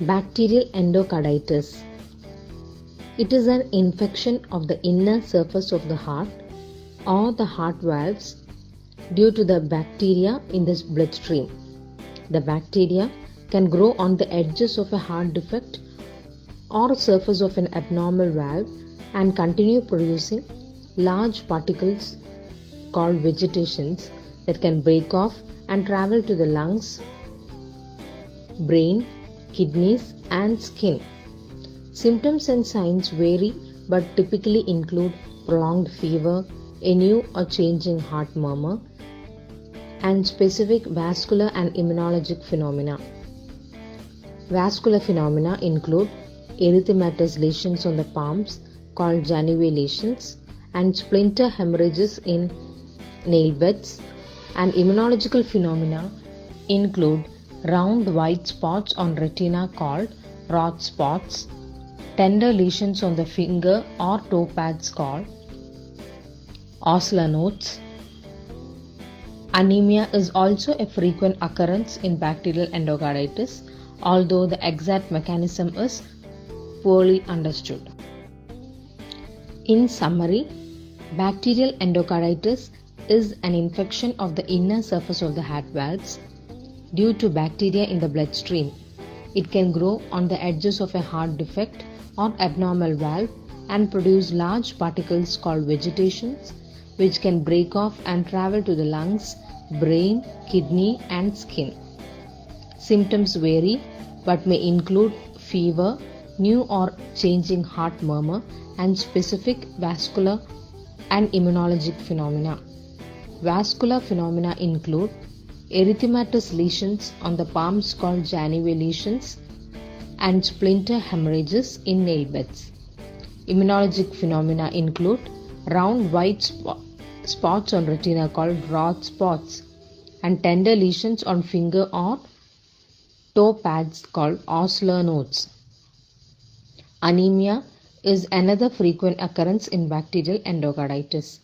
Bacterial endocarditis. It is an infection of the inner surface of the heart or the heart valves due to the bacteria in the bloodstream. The bacteria can grow on the edges of a heart defect or surface of an abnormal valve and continue producing large particles called vegetations that can break off and travel to the lungs, brain, kidneys, and skin. Symptoms and signs vary but typically include prolonged fever, a new or changing heart murmur, and specific vascular and immunologic phenomena. Vascular phenomena include erythematous lesions on the palms called Janeway lesions and splinter hemorrhages in nail beds, and immunological phenomena include round white spots on retina called Roth spots, tender lesions on the finger or toe pads called Osler nodes. Anemia is also a frequent occurrence in bacterial endocarditis, although the exact mechanism is poorly understood. In summary, bacterial endocarditis is an infection of the inner surface of the heart valves due to bacteria in the bloodstream. It can grow on the edges of a heart defect or abnormal valve and produce large particles called vegetations, which can break off and travel to the lungs, brain, kidney, and skin. Symptoms vary but may include fever, new or changing heart murmur, and specific vascular and immunologic phenomena. Vascular phenomena include erythematous lesions on the palms called Janeway lesions and splinter hemorrhages in nail beds. Immunologic phenomena include round white spots on retina called Roth spots and tender lesions on finger or toe pads called Osler nodes. Anemia is another frequent occurrence in bacterial endocarditis.